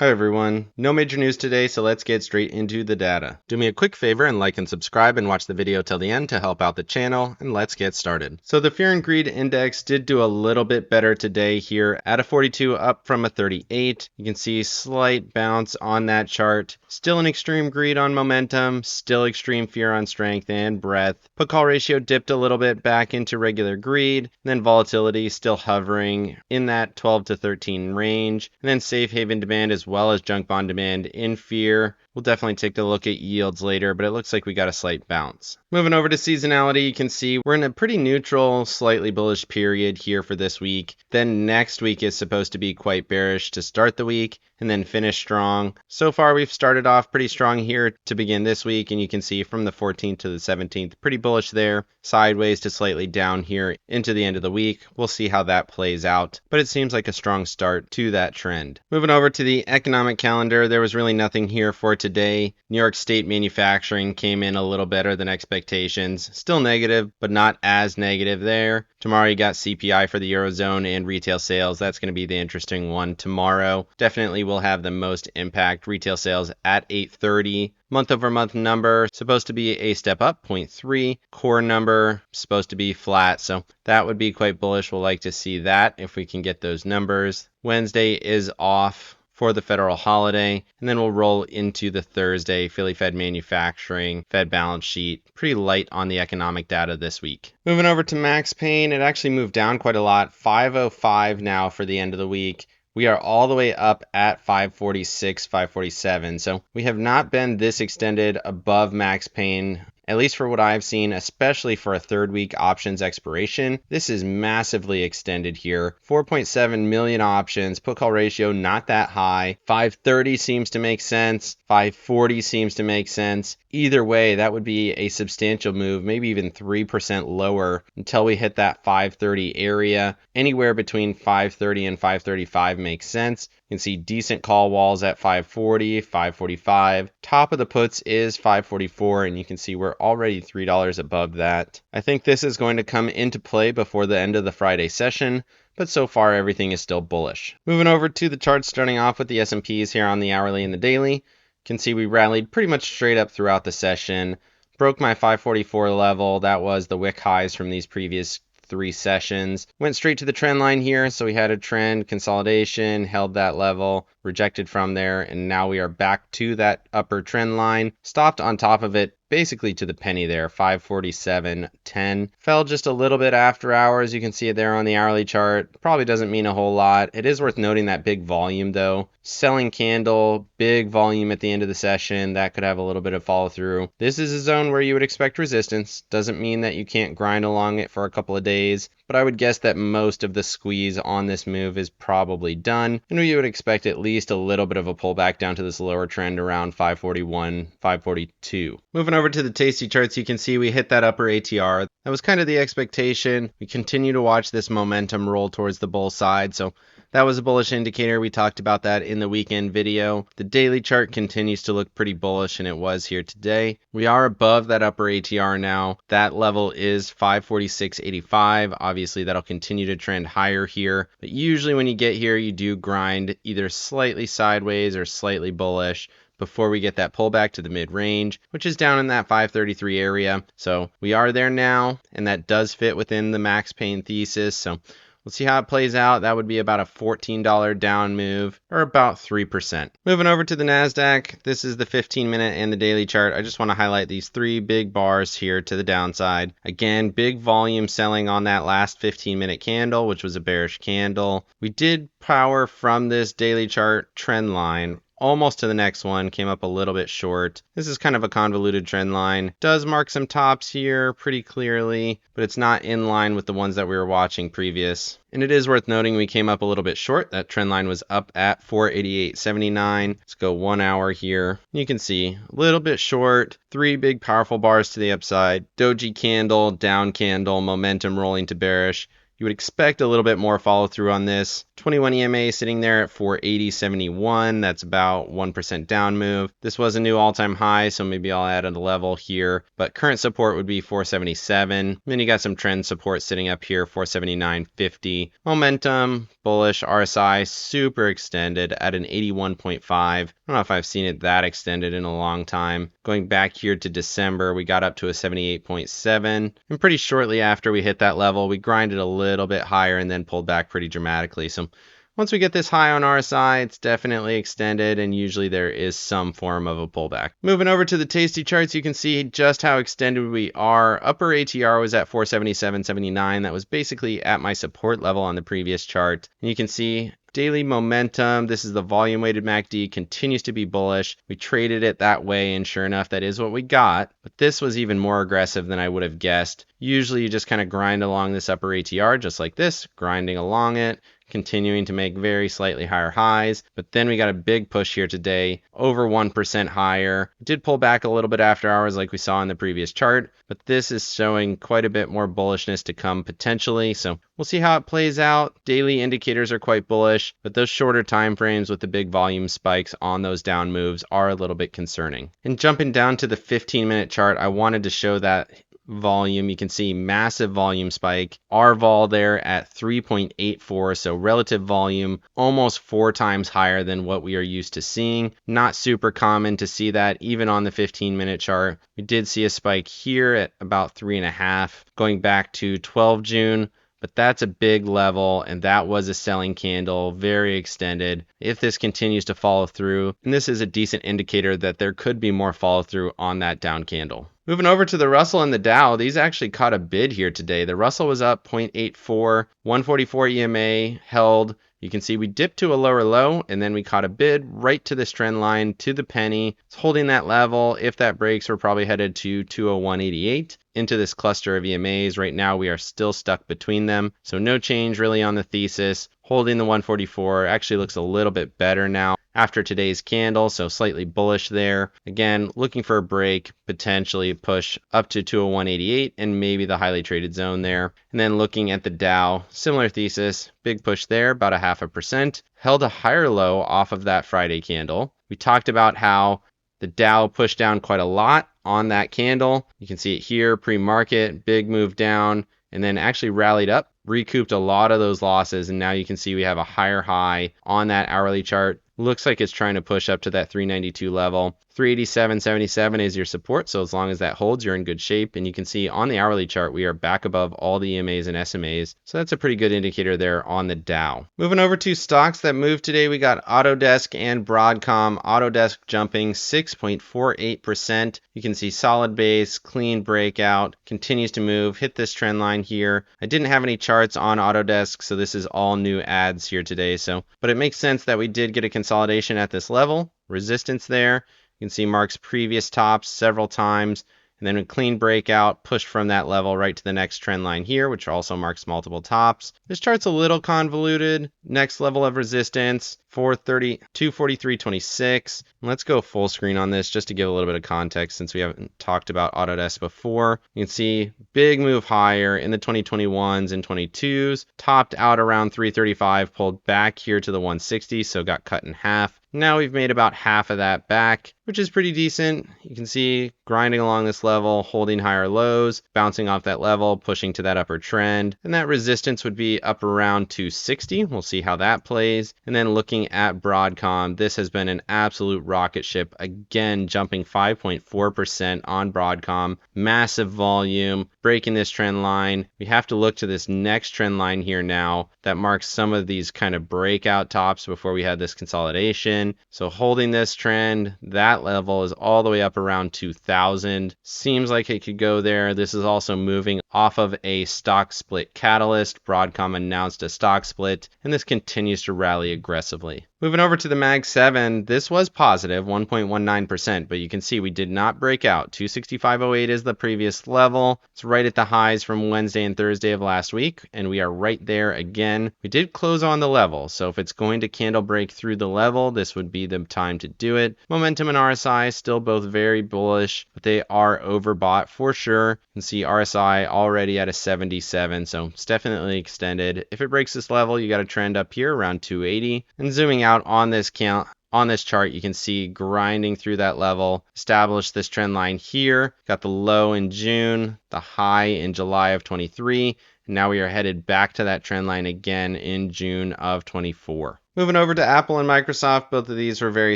Hi everyone, no major news today, so let's get straight into the data. Do me a quick favor and like and subscribe and watch the video till the end to help out the channel, and let's get started. So the Fear and Greed Index did do a little bit better today here at a 42 up from a 38. You can see slight bounce on that chart. Still an extreme greed on momentum, still extreme fear on strength and breadth. Put call ratio dipped a little bit back into regular greed, then volatility still hovering in that 12 to 13 range, and then safe haven demand as well as junk bond demand in fear. We'll definitely take a look at yields later, but it looks like we got a slight bounce. Moving over to seasonality, you can see we're in a pretty neutral, slightly bullish period here for this week. Then next week is supposed to be quite bearish to start the week and then finish strong. So far, we've started off pretty strong here to begin this week, and you can see from the 14th to the 17th, pretty bullish there, sideways to slightly down here into the end of the week. We'll see how that plays out, but it seems like a strong start to that trend. Moving over to the economic calendar, there was really nothing here for today. New York State manufacturing came in a little better than expectations. Still negative, but not as negative there. Tomorrow you got CPI for the Eurozone and retail sales. That's going to be the interesting one tomorrow. Definitely will have the most impact. Retail sales at 8:30. Month over month number supposed to be a step up, 0.3. Core number supposed to be flat, so that would be quite bullish. We'll like to see that if we can get those numbers. Wednesday is off for the federal holiday, and then we'll roll into the Thursday. Philly Fed manufacturing, Fed balance sheet, pretty light on the economic data this week. Moving over to max pain, it actually moved down quite a lot, 505 now for the end of the week. We are all the way up at 546, 547. So we have not been this extended above max pain, at least for what I've seen, especially for a third week options expiration. This is massively extended here. 4.7 million options, put call ratio not that high. 530 seems to make sense. 540 seems to make sense. Either way, that would be a substantial move, maybe even 3% lower until we hit that 530 area. Anywhere between 530 and 535 makes sense. You can see decent call walls at 540, 545. Top of the puts is 544, and you can see we're already $3 above that. I think this is going to come into play before the end of the Friday session, but so far everything is still bullish. Moving over to the charts, starting off with the S&Ps here on the hourly and the daily. You can see we rallied pretty much straight up throughout the session. Broke my 544 level. That was the wick highs from these previous 3 sessions. Went straight to the trend line here, so we had a trend consolidation, held that level, rejected from there, and now we are back to that upper trend line. Stopped on top of it basically to the penny there, 547.10. Fell just a little bit after hours. You can see it there on the hourly chart. Probably doesn't mean a whole lot. It is worth noting that big volume though. Selling candle, big volume at the end of the session. That could have a little bit of follow through. This is a zone where you would expect resistance. Doesn't mean that you can't grind along it for a couple of days, but I would guess that most of the squeeze on this move is probably done, and we would expect at least a little bit of a pullback down to this lower trend around 541, 542. Moving over to the Tasty charts, you can see we hit that upper ATR. That was kind of the expectation. We continue to watch this momentum roll towards the bull side, so that was a bullish indicator. We talked about that in the weekend video. The daily chart continues to look pretty bullish, and it was here today. We are above that upper ATR now. That level is 546.85. Obviously, that'll continue to trend higher here, but usually when you get here, you do grind either slightly sideways or slightly bullish before we get that pullback to the mid-range, which is down in that 533 area. So we are there now, and that does fit within the max pain thesis. So we'll see how it plays out. That would be about a $14 down move, or about 3%. Moving over to the NASDAQ, this is the 15-minute and the daily chart. I just want to highlight these 3 big bars here to the downside. Again, big volume selling on that last 15-minute candle, which was a bearish candle. We did power from this daily chart trend line almost to the next one, came up a little bit short. This is kind of a convoluted trend line. Does mark some tops here pretty clearly, but it's not in line with the ones that we were watching previous. And it is worth noting we came up a little bit short. That trend line was up at 488.79. Let's go 1 hour here. You can see a little bit short, 3 big powerful bars to the upside. Doji candle, down candle, momentum rolling to bearish. You would expect a little bit more follow through on this. 21 EMA sitting there at 480.71. That's about 1% down move. This was a new all-time high, so maybe I'll add a level here, but current support would be 477. Then you got some trend support sitting up here, 479.50. Momentum, bullish, RSI, super extended at an 81.5. I don't know if I've seen it that extended in a long time. Going back here to December, we got up to a 78.7, and pretty shortly after we hit that level, we grinded a little bit higher and then pulled back pretty dramatically. So once we get this high on RSI, it's definitely extended, and usually there is some form of a pullback. Moving over to the Tasty charts, you can see just how extended we are. Upper ATR was at 477.79. That was basically at my support level on the previous chart. And you can see daily momentum, this is the volume weighted MACD, continues to be bullish. We traded it that way, and sure enough, that is what we got. But this was even more aggressive than I would have guessed. Usually you just kind of grind along this upper ATR just like this, grinding along it, continuing to make very slightly higher highs. But then we got a big push here today, over 1% higher. It did pull back a little bit after hours like we saw in the previous chart, but this is showing quite a bit more bullishness to come potentially. So we'll see how it plays out. Daily indicators are quite bullish, but those shorter time frames with the big volume spikes on those down moves are a little bit concerning. And jumping down to the 15-minute chart, I wanted to show that volume. You can see massive volume spike. R vol there at 3.84, so relative volume almost 4 times higher than what we are used to seeing. Not super common to see that even on the 15-minute chart. We did see a spike here at about 3.5 going back to 12 June. But that's a big level, and that was a selling candle, very extended. If this continues to follow through, and this is a decent indicator that there could be more follow through on that down candle. Moving over to the Russell and the Dow, these actually caught a bid here today. The Russell was up 0.84, 144 EMA held. You can see we dipped to a lower low, and then we caught a bid right to this trend line, to the penny. It's holding that level. If that breaks, we're probably headed to 201.88 into this cluster of EMAs. Right now, we are still stuck between them, so no change really on the thesis. Holding the 144 actually looks a little bit better now after today's candle, so slightly bullish there. Again, looking for a break, potentially push up to 201.88 and maybe the highly traded zone there. And then looking at the Dow, similar thesis, big push there, about 0.5%. Held a higher low off of that Friday candle. We talked about how the Dow pushed down quite a lot on that candle. You can see it here, pre-market, big move down, and then actually rallied up, recouped a lot of those losses, and now you can see we have a higher high on that hourly chart. Looks like it's trying to push up to that 392 level. 387.77 is your support, so as long as that holds, you're in good shape. And you can see on the hourly chart, we are back above all the EMAs and SMAs, so that's a pretty good indicator there on the Dow. Moving over to stocks that moved today, we got Autodesk and Broadcom. Autodesk jumping 6.48%. You can see solid base, clean breakout, continues to move, hit this trend line here. I didn't have any charts on Autodesk, so this is all new ads here today. But it makes sense that we did get a consolidation at this level, resistance there. You can see marks previous tops several times, and then a clean breakout, push from that level right to the next trend line here, which also marks multiple tops. This chart's a little convoluted. Next level of resistance, 243.26. Let's go full screen on this just to give a little bit of context since we haven't talked about Autodesk before. You can see big move higher in the 2021s and 22s, topped out around 335, pulled back here to the 160, so got cut in half. Now we've made about half of that back, which is pretty decent. You can see grinding along this level, holding higher lows, bouncing off that level, pushing to that upper trend. And that resistance would be up around 260. We'll see how that plays. And then looking at Broadcom, this has been an absolute rocket ship. Again, jumping 5.4% on Broadcom. Massive volume, breaking this trend line. We have to look to this next trend line here now that marks some of these kind of breakout tops before we had this consolidation. So holding this trend, that level is all the way up around 2000. Seems like it could go there. This is also moving off of a stock split catalyst. Broadcom announced a stock split, and this continues to rally aggressively. definitely. Moving over to the Mag 7, this was positive 1.19%, but you can see we did not break out. 265.08 is the previous level. It's right at the highs from Wednesday and Thursday of last week, and we are right there again. We did close on the level, so if it's going to candle break through the level, this would be the time to do it. Momentum and RSI still both very bullish, but they are overbought for sure. You can see RSI already at a 77, so it's definitely extended. If it breaks this level, you got a trend up here around 280, and zooming out on this chart, you can see grinding through that level, established this trend line here, got the low in June, the high in July of 23, and now we are headed back to that trend line again in June of 24. Moving over to Apple and Microsoft, both of these were very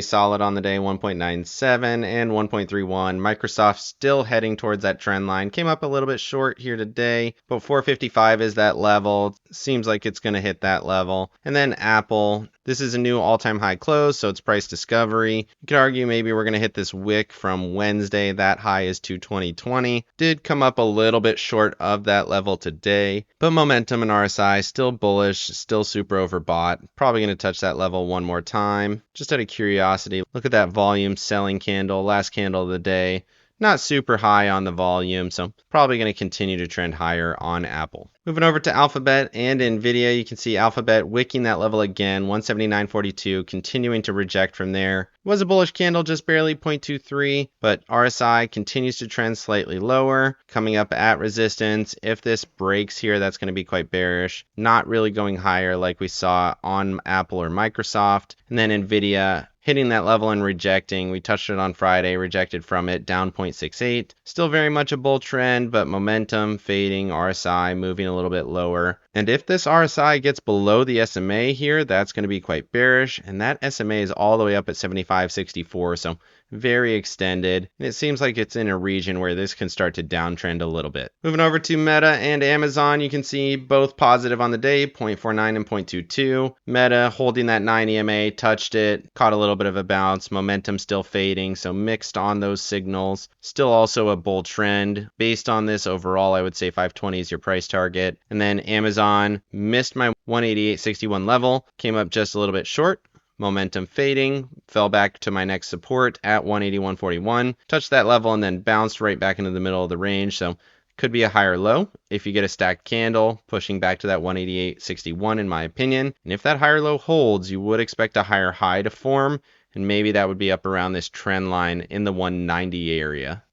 solid on the day, 1.97 and 1.31. Microsoft still heading towards that trend line. Came up a little bit short here today, but 455 is that level. Seems like it's going to hit that level. And then Apple, this is a new all-time high close, so it's price discovery. You could argue maybe we're going to hit this wick from Wednesday. That high is 220.20. Did come up a little bit short of that level today, but momentum and RSI still bullish, still super overbought. Probably going to touch that level one more time. Just out of curiosity, look at that volume selling candle, last candle of the day. Not super high on the volume, so probably going to continue to trend higher on Apple. Moving over to Alphabet and NVIDIA, you can see Alphabet wicking that level again, 179.42, continuing to reject from there. It was a bullish candle, just barely 0.23, but RSI continues to trend slightly lower, coming up at resistance. If this breaks here, that's going to be quite bearish. Not really going higher like we saw on Apple or Microsoft. And then NVIDIA hitting that level and rejecting. We touched it on Friday, rejected from it, down 0.68. Still very much a bull trend, but momentum fading, RSI moving a little bit lower. And if this RSI gets below the SMA here, that's going to be quite bearish. And that SMA is all the way up at 75.64, so very extended. And it seems like it's in a region where this can start to downtrend a little bit. Moving over to Meta and Amazon, you can see both positive on the day, 0.49 and 0.22. Meta holding that 9 EMA, touched it, caught a little bit of a bounce, momentum still fading, so mixed on those signals. Still also a bull trend. Based on this overall, I would say 520 is your price target. And then Amazon missed my 188.61 level, came up just a little bit short. Momentum fading, fell back to my next support at 181.41, touched that level and then bounced right back into the middle of the range, so could be a higher low if you get a stacked candle pushing back to that 188.61 in my opinion. And if that higher low holds, you would expect a higher high to form, and maybe that would be up around this trend line in the 190 area.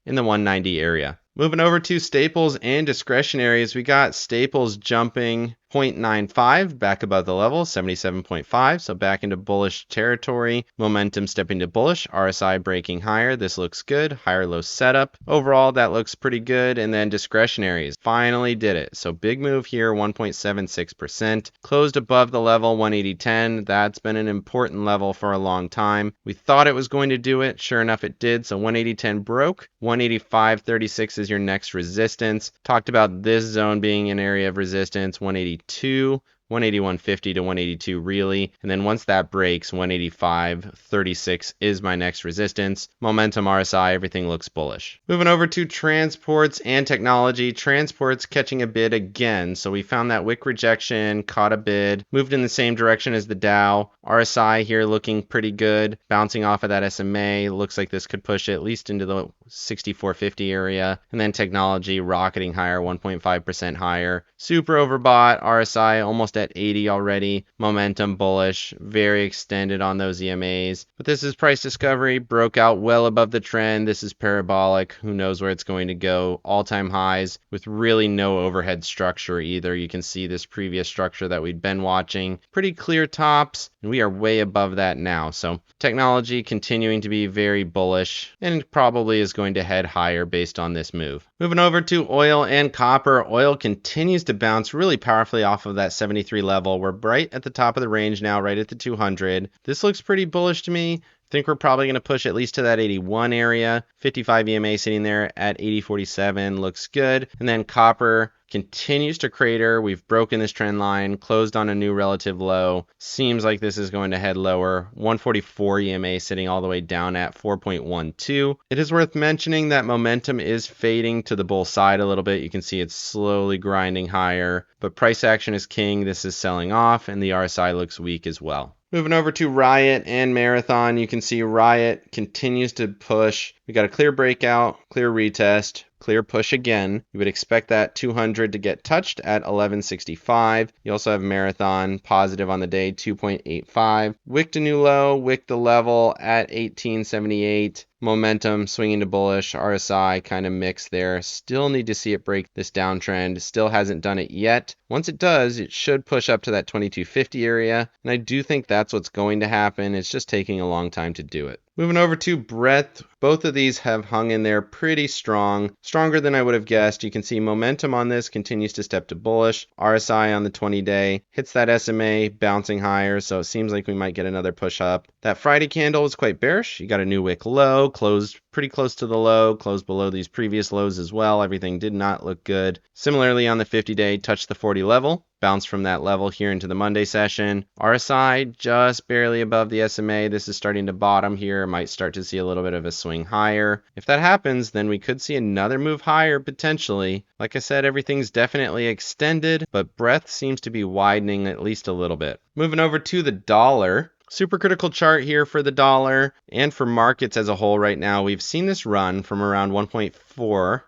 Moving over to staples and discretionaries, we got staples jumping 0.95 back above the level, 77.5, so back into bullish territory. Momentum stepping to bullish, RSI breaking higher. This looks good. Higher low setup. Overall, that looks pretty good. And then discretionaries finally did it. So big move here, 1.76%. Closed above the level, 180.10. That's been an important level for a long time. We thought it was going to do it. Sure enough, it did. So 180.10 broke. 185.36 is your next resistance. Talked about this zone being an area of resistance, 182, 181.50 to 182 really, and then once that breaks, 185.36 is my next resistance. Momentum, RSI, everything looks bullish. Moving over to transports and technology. Transports catching a bid again, so we found that wick rejection, caught a bid, moved in the same direction as the Dow. RSI here looking pretty good, bouncing off of that SMA. Looks like this could push it at least into the 64.50 area, and then technology rocketing higher, 1.5% higher. Super overbought, RSI almost at 80 already. Momentum bullish, very extended on those EMAs. But this is price discovery, broke out well above the trend. This is parabolic. Who knows where it's going to go? All-time highs with really no overhead structure either. You can see this previous structure that we'd been watching. Pretty clear tops, and we are way above that now. So technology continuing to be very bullish and probably is going to head higher based on this move. Moving over to oil and copper. Oil continues to bounce really powerfully off of that 73 level. We're right at the top of the range now, right at the 200. This looks pretty bullish to me. I think we're probably going to push at least to that 81 area. 55 EMA sitting there at 80.47 looks good. And then copper continues to crater. We've broken this trend line, closed on a new relative low. Seems like this is going to head lower. 144 EMA sitting all the way down at 4.12. It is worth mentioning that momentum is fading to the bull side a little bit. You can see it's slowly grinding higher, but price action is king. This is selling off, and the RSI looks weak as well. Moving over to RIOT and Marathon, you can see RIOT continues to push. We got a clear breakout, clear retest, clear push again. You would expect that 200 to get touched at 1165. You also have Marathon positive on the day, 2.85. Wicked a new low, wicked the level at 1878. Momentum swinging to bullish, RSI kind of mixed there. Still need to see it break this downtrend. Still hasn't done it yet. Once it does, it should push up to that 2250 area. And I do think that's what's going to happen. It's just taking a long time to do it. Moving over to Breadth, both of these have hung in there pretty strong, stronger than I would have guessed. You can see momentum on this continues to step to bullish. RSI on the 20-day hits that SMA, bouncing higher, so it seems like we might get another push up. That Friday candle was quite bearish. You got a new wick low, closed pretty close to the low, closed below these previous lows as well. Everything did not look good. Similarly on the 50-day, touched the 40 level. Bounce from that level here into the Monday session. RSI just barely above the SMA. This is starting to bottom here. Might start to see a little bit of a swing higher. If that happens, then we could see another move higher potentially. Like I said, everything's definitely extended, but breadth seems to be widening at least a little bit. Moving over to the dollar. Super critical chart here for the dollar and for markets as a whole right now. We've seen this run from around 104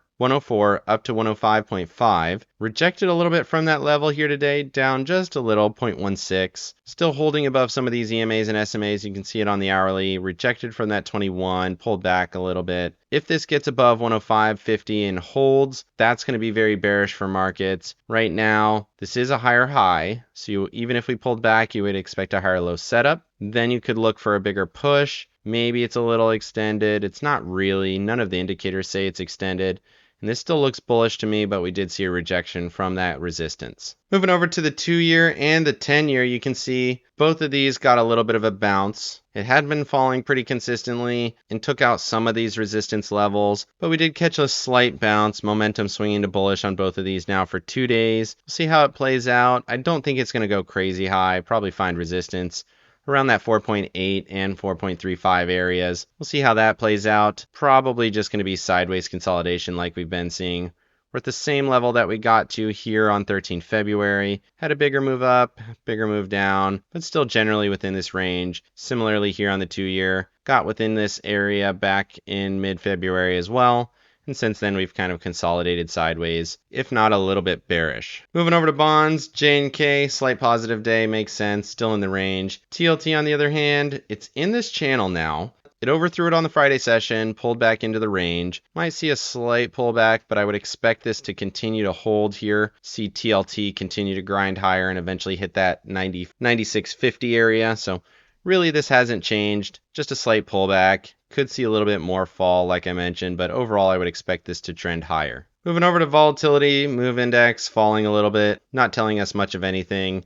up to 105.5. Rejected a little bit from that level here today, down just a little, 0.16. Still holding above some of these EMAs and SMAs. You can see it on the hourly. Rejected from that 21, pulled back a little bit. If this gets above 105.50 and holds, that's going to be very bearish for markets. Right now, this is a higher high. So even if we pulled back, you would expect a higher low setup. Then you could look for a bigger push. Maybe it's a little extended. It's not really. None of the indicators say it's extended. And this still looks bullish to me, but we did see a rejection from that resistance. Moving over to the 2-year and the 10-year, you can see both of these got a little bit of a bounce. It had been falling pretty consistently and took out some of these resistance levels, but we did catch a slight bounce, momentum swinging to bullish on both of these now for 2 days. We'll see how it plays out. I don't think it's going to go crazy high, probably find resistance around that 4.8 and 4.35 areas. We'll see how that plays out. Probably just going to be sideways consolidation like we've been seeing. We're at the same level that we got to here on 13 February. Had a bigger move up, bigger move down, but still generally within this range. Similarly here on the 2-year, got within this area back in mid-February as well. And since then, we've kind of consolidated sideways, if not a little bit bearish. Moving over to bonds, J&K, slight positive day, makes sense, still in the range. TLT, on the other hand, it's in this channel now. It overthrew it on the Friday session, pulled back into the range. Might see a slight pullback, but I would expect this to continue to hold here. See TLT continue to grind higher and eventually hit that 96.50 area. So really, this hasn't changed, just a slight pullback. Could see a little bit more fall, like I mentioned, but overall, I would expect this to trend higher. Moving over to volatility, move index falling a little bit, not telling us much of anything.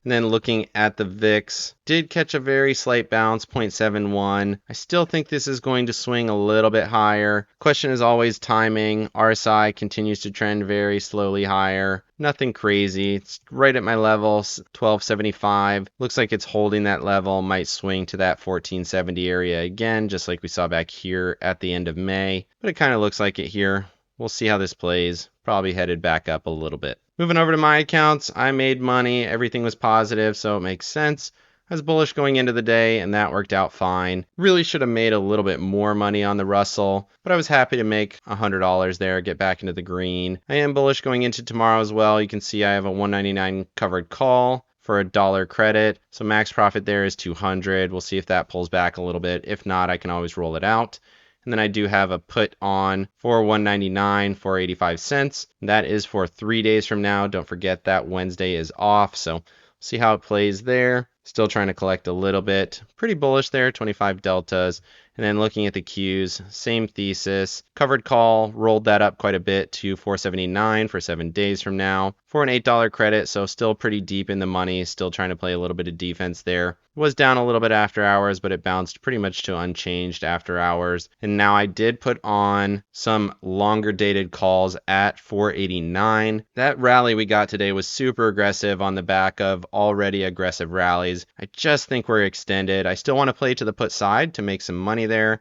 And then looking at the VIX, did catch a very slight bounce, 0.71. I still think this is going to swing a little bit higher. Question is always timing. RSI continues to trend very slowly higher. Nothing crazy. It's right at my level, 1275. Looks like it's holding that level. Might swing to that 1470 area again, just like we saw back here at the end of May. But it kind of looks like it here. We'll see how this plays. Probably headed back up a little bit. Moving over to my accounts, I made money. Everything was positive, so it makes sense. I was bullish going into the day, and that worked out fine. Really should have made a little bit more money on the Russell, but I was happy to make $100 there, get back into the green. I am bullish going into tomorrow as well. You can see I have a $199 covered call for $1 credit, so max profit there is $200. We'll see if that pulls back a little bit. If not, I can always roll it out. And then I do have a put on for $199 for 85 cents. That is for 3 days from now. Don't forget that Wednesday is off. So see how it plays there. Still trying to collect a little bit. Pretty bullish there, 25 deltas. And then looking at the Qs, same thesis. Covered call, rolled that up quite a bit to $479 for 7 days from now for an $8 credit. So still pretty deep in the money. Still trying to play a little bit of defense there. It was down a little bit after hours, but it bounced pretty much to unchanged after hours. And now I did put on some longer dated calls at $489. That rally we got today was super aggressive on the back of already aggressive rallies. I just think we're extended. I still want to play to the put side to make some money there. A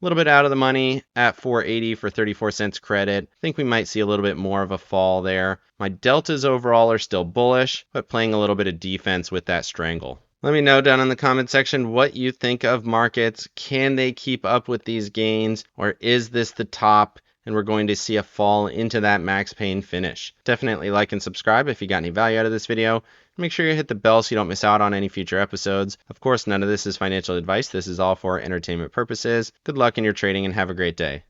little bit out of the money at $480 for 34 cents credit. I think we might see a little bit more of a fall there. My deltas overall are still bullish, but playing a little bit of defense with that strangle. Let me know down in the comment section what you think of markets. Can they keep up with these gains, or is this the top and we're going to see a fall into that max pain finish? Definitely like and subscribe if you got any value out of this video. Make sure you hit the bell so you don't miss out on any future episodes. Of course, none of this is financial advice. This is all for entertainment purposes. Good luck in your trading and have a great day.